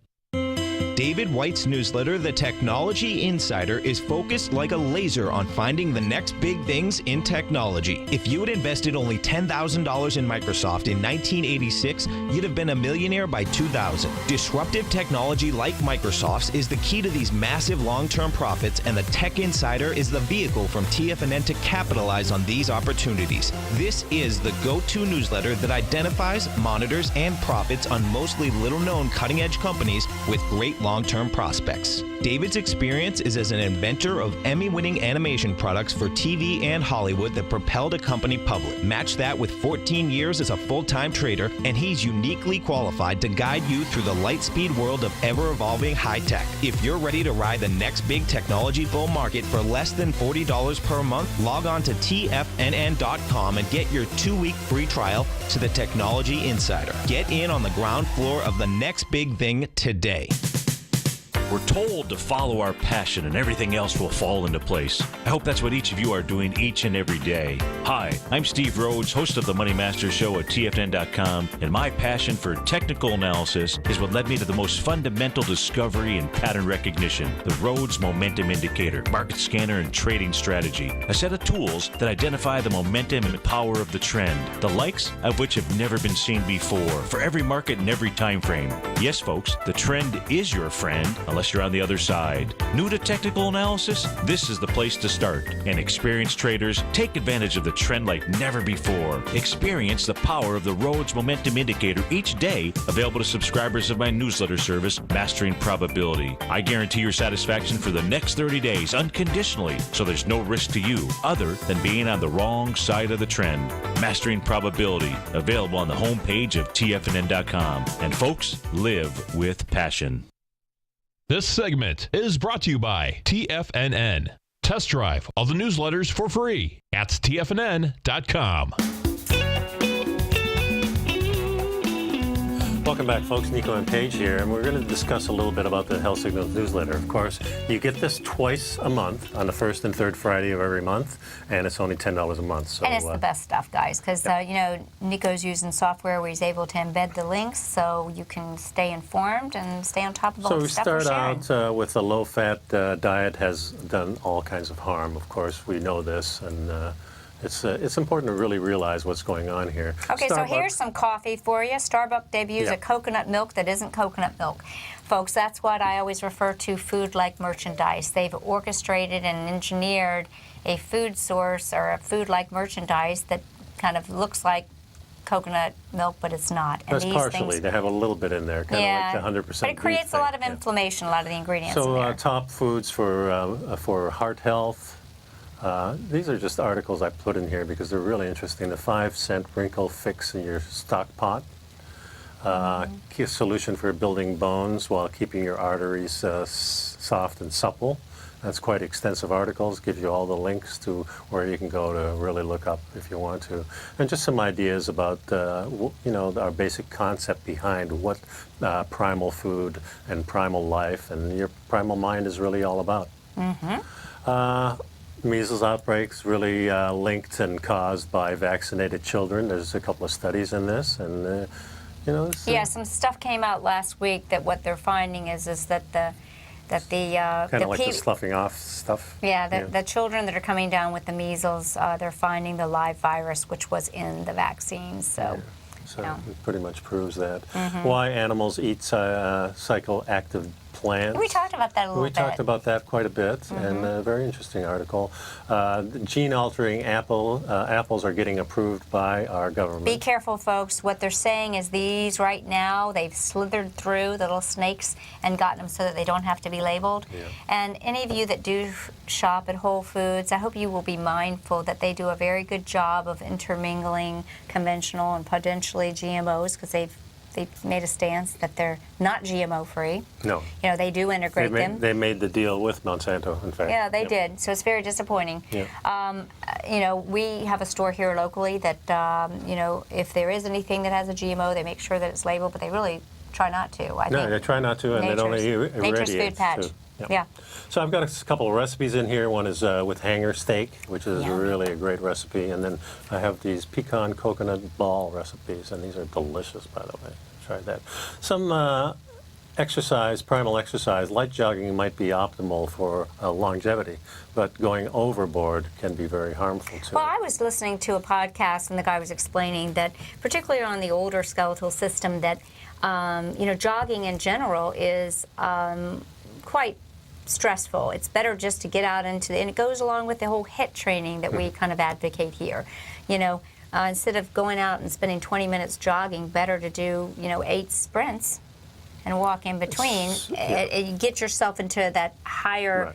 David White's newsletter, The Technology Insider, is focused like a laser on finding the next big things in technology. If you had invested only $10,000 in Microsoft in 1986, you'd have been a millionaire by 2000. Disruptive technology like Microsoft's is the key to these massive long-term profits, and the Tech Insider is the vehicle from TFNN to capitalize on these opportunities. This is the go-to newsletter that identifies, monitors, and profits on mostly little-known cutting-edge companies with great long-term prospects. David's experience is as an inventor of Emmy-winning animation products for TV and Hollywood that propelled a company public. Match that with 14 years as a full-time trader, and he's uniquely qualified to guide you through the light-speed world of ever-evolving high-tech. If you're ready to ride the next big technology bull market for less than $40 per month, log on to TFNN.com and get your 2-week free trial to the Technology Insider. Get in on the ground floor of the next big thing today. We're told to follow our passion and everything else will fall into place. I hope that's what each of you are doing each and every day. Hi, I'm Steve Rhodes, host of the Money Master Show at TFNN.com, and my passion for technical analysis is what led me to the most fundamental discovery in pattern recognition, the Rhodes Momentum Indicator, market scanner, and trading strategy, a set of tools that identify the momentum and power of the trend, the likes of which have never been seen before, for every market and every time frame. Yes, folks, the trend is your friend, unless you're on the other side. New to technical analysis? This is the place to start. And experienced traders take advantage of the trend like never before. Experience the power of the Rhodes Momentum Indicator each day, available to subscribers of my newsletter service, Mastering Probability. I guarantee your satisfaction for the next 30 days unconditionally, so there's no risk to you other than being on the wrong side of the trend. Mastering Probability, available on the homepage of TFNN.com. And folks, live with passion. This segment is brought to you by TFNN. Test drive all the newsletters for free at TFNN.com. Welcome back, folks. Nico and Paige here, and we're going to discuss a little bit about the Health Signals newsletter. Of course, you get this twice a month on the first and third Friday of every month, and it's only $10 a month. So, and it's the best stuff, guys, because you know, Nico's using software where he's able to embed the links, so you can stay informed and stay on top of all the stuff we're sharing. So we start out with a low-fat diet has done all kinds of harm. Of course, we know this, and it's important to really realize what's going on here. Okay, so here's some coffee for you. Starbucks debuts a coconut milk that isn't coconut milk. Folks, that's what I always refer to food-like merchandise. They've orchestrated and engineered a food source or a food-like merchandise that kind of looks like coconut milk, but it's not. And That's these partially. things, they have a little bit in there, kind of like the 100% but it creates beef a lot thing. of inflammation, a lot of the ingredients in So there. top foods for heart health. These are just articles I put in here because they're really interesting. The 5-cent wrinkle fix in your stock pot. Key solution for building bones while keeping your arteries soft and supple. That's quite extensive articles. Gives you all the links to where you can go to really look up if you want to, and just some ideas about our basic concept behind what primal food and primal life and your primal mind is really all about. Measles outbreaks really linked and caused by vaccinated children. There's a couple of studies in this, and some stuff came out last week that what they're finding is that the kind of like the sloughing off stuff. The children that are coming down with the measles, they're finding the live virus, which was in the vaccine. So it pretty much proves that. Why animals eat psychoactive plants. We talked about that a little bit. We talked about that quite a bit, and a very interesting article. Gene-altering apples are getting approved by our government. Be careful, folks. What they're saying is these right now, they've slithered through the little snakes and gotten them so that they don't have to be labeled. And any of you that do shop at Whole Foods, I hope you will be mindful that they do a very good job of intermingling conventional and potentially GMOs, because they've made a stance that they're not GMO free. No. They do integrate them. They made the deal with Monsanto, in fact. Yeah, they did. So it's very disappointing. We have a store here locally that, if there is anything that has a GMO, they make sure that it's labeled, but they really try not to. I think they try not to, and they don't irradiate. Nature's Food Patch. Yeah. So I've got a couple of recipes in here. One is with hanger steak, which is really a great recipe. And then I have these pecan coconut ball recipes, and these are delicious, by the way. Tried that. Some exercise, primal exercise, light jogging might be optimal for longevity, but going overboard can be very harmful too. Well, I was listening to a podcast, and the guy was explaining that, particularly on the older skeletal system, that jogging in general is quite stressful. It's better just to get out into and it goes along with the whole HIIT training that we kind of advocate here. Instead of going out and spending 20 minutes jogging, better to do 8 sprints and walk in between. You get yourself into that higher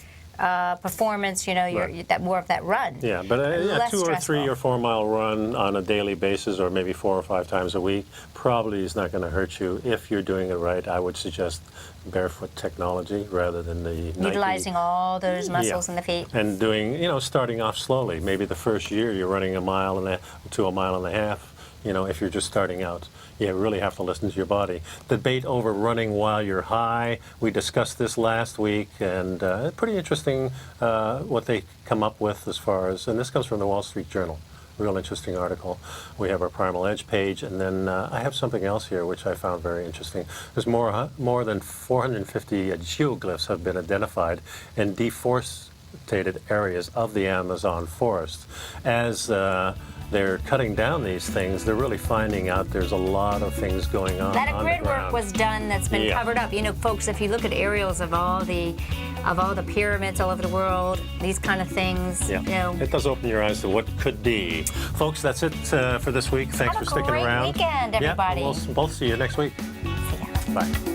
performance, that more of that run. Yeah, but a 2 or 3 or 4 mile run on a daily basis, or maybe 4 or 5 times a week, probably is not going to hurt you if you're doing it right. I would suggest barefoot technology rather than the utilizing all those muscles in the feet. And doing, starting off slowly. Maybe the first year you're running a mile to a mile and a half. If you're just starting out, you really have to listen to your body. Debate over running while you're high. We discussed this last week, and pretty interesting what they come up with as far as, and this comes from the Wall Street Journal. Real interesting article. We have our Primal Edge page, and then I have something else here which I found very interesting. There's more than 450 geoglyphs have been identified in deforested areas of the Amazon forest. As they're cutting down these things, they're really finding out there's a lot of things going on. A lot of grid work was done that's been covered up. Folks, if you look at aerials of all the pyramids all over the world, these kind of things, it does open your eyes to what could be. Folks, that's it for this week. Thanks for sticking around. Have a great weekend, everybody. Yeah, we'll both see you next week. See ya. Bye.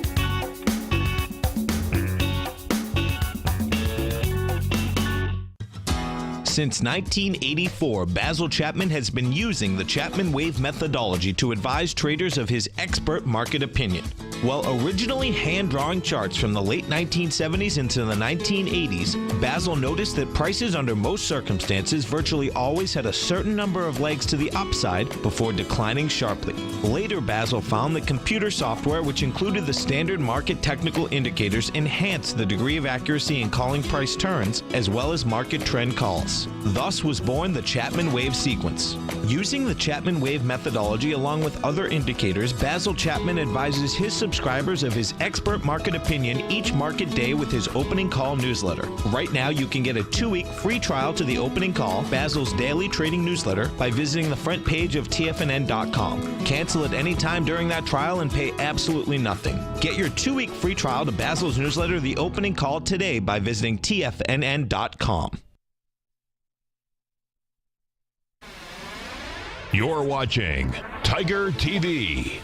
Since 1984, Basil Chapman has been using the Chapman Wave methodology to advise traders of his expert market opinion. While originally hand-drawing charts from the late 1970s into the 1980s, Basil noticed that prices under most circumstances virtually always had a certain number of legs to the upside before declining sharply. Later, Basil found that computer software, which included the standard market technical indicators, enhanced the degree of accuracy in calling price turns, as well as market trend calls. Thus was born the Chapman Wave sequence. Using the Chapman Wave methodology along with other indicators, Basil Chapman advises his subscribers of his expert market opinion each market day with his opening call newsletter. Right now, you can get a 2-week free trial to the opening call, Basil's daily trading newsletter, by visiting the front page of TFNN.com. Cancel at any time during that trial and pay absolutely nothing. Get your 2-week free trial to Basil's newsletter, The Opening Call, today by visiting TFNN.com. You're watching Tiger TV.